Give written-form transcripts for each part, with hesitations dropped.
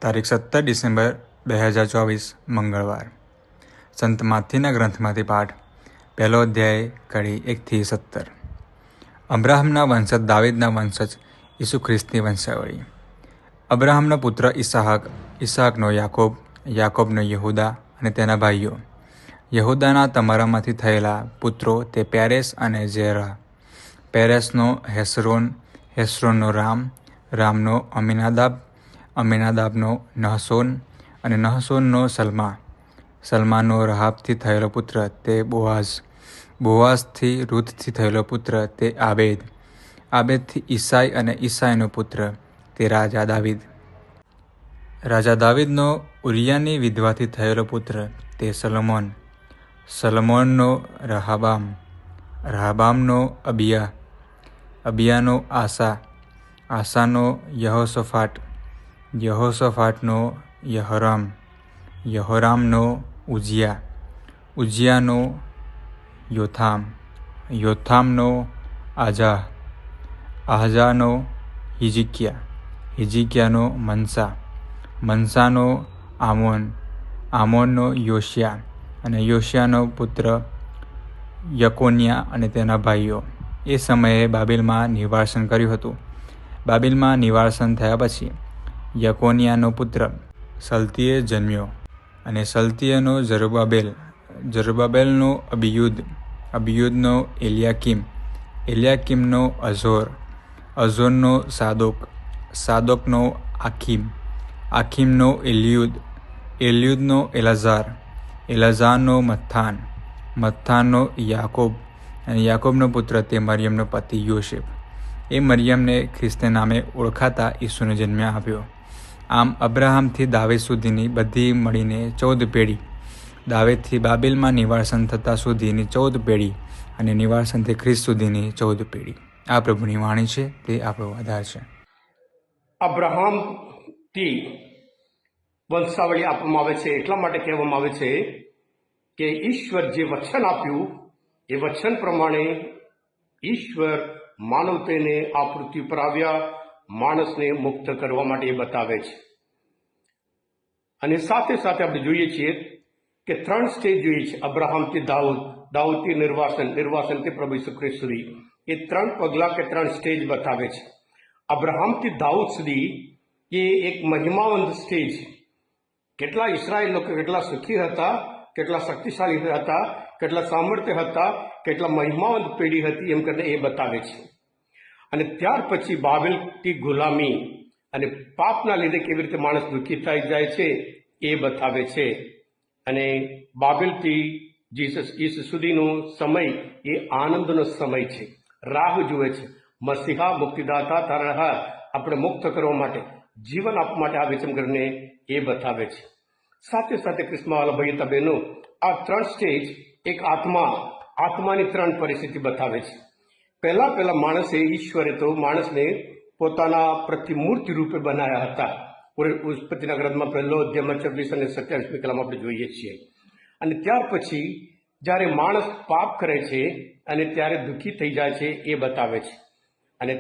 તારીખ 17 ડિસેમ્બર 2024 મંગળવાર. સંત માથીના ગ્રંથમાંથી પાઠ. પહેલો અધ્યાય કડી 1-17. અબ્રાહમના વંશજ દાવીદના વંશજ ઈસુ ખ્રિસ્તની વંશાવળી. અબ્રાહમનો પુત્ર ઇસાહક, ઇસાહકનો યાકોબ, યાકોબનો યહૂદા અને તેના ભાઈઓ. યહૂદાના તમારામાંથી થયેલા પુત્રો તે પેરેસ અને ઝેરા. પેરેસનો હેસ્રોન, હેસ્રોનનો રામ, રામનો અમીનાદાબ, અમીનાદાબનો નહસોન અને નહસોનનો સલમા. સલમાનો રહાબથી થયેલો પુત્ર તે બોઆઝ, બોઆઝથી રૂથથી થયેલો પુત્ર તે આબેદ, આબેદથી ઈસાઈ અને ઈસાઈનો પુત્ર તે રાજા દાવીદ. રાજા દાવીદનો ઉરિયાની વિધવાથી થયેલો પુત્ર તે સલોમોન, સલોમોનનો રહબામ, રહબામનો અબિયા, અબિયાનો આસા, આસાનો યહોશફાટ, યહોશફાટનો યહોરામ, યહોરામનો ઉજિયા, ઉજિયાનો યોથામ, યોથામનો આજાહ, આહજાનો હિજકિયા, હિજકિયાનો મનસા, મનસાનો આમોન, આમોનનો યોશિયા અને યોશિયાનો પુત્ર યકોન્યા અને તેના ભાઈઓ. એ સમયે બાબેલમાં નિવાસન કર્યું હતું. બાબેલમાં નિવાસન થયા પછી યકોન્યાનો પુત્ર સલ્તીએ જન્મ્યો અને સલ્તીએનો ઝરુબાબેલ, ઝરુબાબેલનો અબિયુદ, અબિયુદનો એલિયાકીમ, એલિયાકીમનો અઝોર, અઝોરનો સાદોક, સાદોકનો આખીમ, આખીમનો એલિયુદ, એલિયુદનો એલાઝાર, એલાઝારનો મત્થાન, મત્થાનનો યાકોબ અને યાકોબનો પુત્ર તે મરિયમનો પતિ યોસેફ. એ મરિયમને ખ્રિસ્ત નામે ઓળખાતા ઈસુને જન્મ આપ્યો. આમ અબ્રાહમથી દાવીદ સુધીની બધી મળીને 14 પેઢી, દાવીદથી બાબેલમાં નિવાસન થતાં સુધીની 14 પેઢી અને નિવાસનથી ખ્રિસ્ત સુધીની 14 પેઢી. આ પ્રભુની વાણી છે, તે આપણો આધાર છે. અબ્રાહમથી વંશાવળી આપવામાં આવે છે એટલા માટે કહેવામાં આવે છે કે ઈશ્વર જે વચન આપ્યું એ વચન પ્રમાણે ઈશ્વર માનવતાને આ પૃથ્વી પર આવ્યા, માણસને મુક્ત કરવા માટે એ બતાવે છે. અને સાથે સાથે આપણે જોઈએ છીએ કે 3 સ્ટેજ જોઈએ છે. અબ્રાહમથી દાઉદ, દાઉદથી નિર્વાસન, નિર્વાસનથી પ્રભુ ઈસુ ખ્રિસ્ત સુધી. એ 3 પગલાં કે 3 સ્ટેજ બતાવે છે. અબ્રાહમથી દાઉદ સુધી એ એક મહિમાવંત સ્ટેજ. કેટલા ઇસરાયેલ લોકો કેટલા સુખી હતા, કેટલા શક્તિશાળી હતા, કેટલા સામર્થ્ય હતા, કેટલા મહિમાવંત પેઢી હતી એમ કરીને એ બતાવે છે. અને ત્યાર પછી બાબેલથી ગુલામી અને પાપના લીધે કેવી રીતે માણસ દુઃખી થઈ જાય છે એ બતાવે છે. અને બાબેલથી ઈસુ સુધીનો સમય એ આનંદનો સમય છે. રાહ જુએ છે. મસીહા મુક્તિદાતા તારા આપણે મુક્ત કરવા માટે, જીવન આપવા માટે આવે છે એમ કરીને એ બતાવે છે. સાથે સાથે ક્રિસ્માવાલા ભાઈ બહેનો, આ 3 સ્ટેજ એક આત્માની 3 પરિસ્થિતિ બતાવે છે. પહેલા માણસે, ઈશ્વરે તો માણસને પોતાના પ્રતિમૂર્તિ રૂપે બનાવ્યા હતા. ઉત્પત્તિના ગ્રંથમાં 1 અધ્યાયમાં 26 અને 27 કલમ આપણે જોઈએ છીએ. અને ત્યાર પછી જ્યારે માણસ પાપ કરે છે અને ત્યારે દુઃખી થઈ જાય છે એ બતાવે છે. અને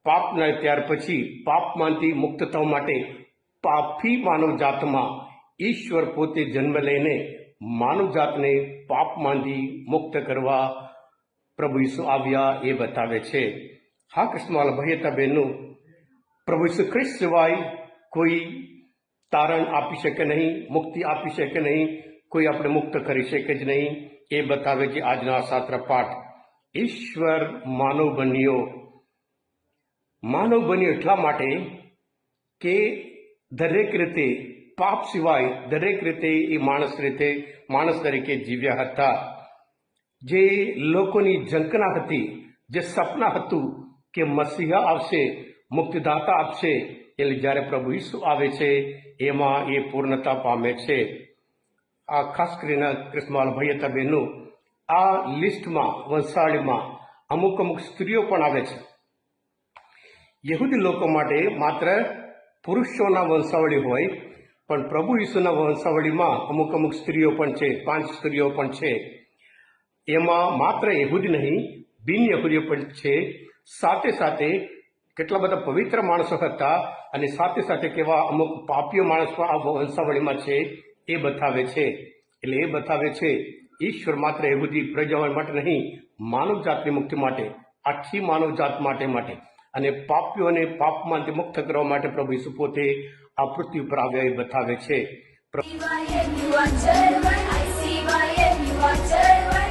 પાપના ત્યાર પછી પાપમાંથી મુક્ત થવા માટે પાપી માનવ જાતમાં ઈશ્વર પોતે જન્મ લઈને માનવ જાતને પાપમાંથી મુક્ત કરવા પ્રભુ ઈસુ આવ્યા એ બતાવે છે. હા કૃષ્ણવાલા ભાઈ બહેનો, પ્રભુ ઈસુ ખ્રિસ્ત સિવાય કોઈ તારણ આપી શકે નહીં, મુક્તિ આપી શકે નહીં, કોઈ આપણે મુક્ત કરી શકે જ નહીં. એ બતાવે છે આજનો આ શાસ્ત્ર પાઠ. ઈશ્વર માનવ બન્યો એટલા માટે કે દરેક રીતે પાપ સિવાય દરેક રીતે એ માણસ તરીકે જીવ્યા હતા. જે લોકોની ઝંખના હતી, જે સપના હતું કે મસીહા આવશે, મુક્તિદાતા આપશે, એટલે જ્યારે પ્રભુ ઈસુ આવે છે એમાં એ પૂર્ણતા પામે છે. આ ખાસ કરીને ક્રિસ્માલ ભાઈ બહેનો, આ લિસ્ટમાં વંશાવળીમાં અમુક સ્ત્રીઓ પણ આવે છે. યહૂદી લોકો માટે માત્ર પુરુષોના વંશાવળી હોય, પણ પ્રભુ ઈસુના વંશાવળીમાં અમુક સ્ત્રીઓ પણ છે. 5 સ્ત્રીઓ પણ છે. એમાં માત્ર યહૂદી નહીં, બિન યહૂદીઓ પણ છે. સાથે સાથે કેટલા બધા પવિત્ર માણસો હતા અને સાથે સાથે કેવા અમુક પાપીઓ માણસો આ વંશાવળીમાં છે એ બતાવે છે. એટલે એ બતાવે છે ઈશ્વર માત્ર યહૂદી પ્રજાઓ માટે નહીં, માનવ જાતની મુક્તિ માટે, આખી માનવ જાત માટે અને પાપીઓને પાપમાંથી મુક્ત કરવા માટે પ્રભુ ઈસુ પોતે આ પૃથ્વી પર આવ્યા એ બતાવે છે. You are German, I see why you are German.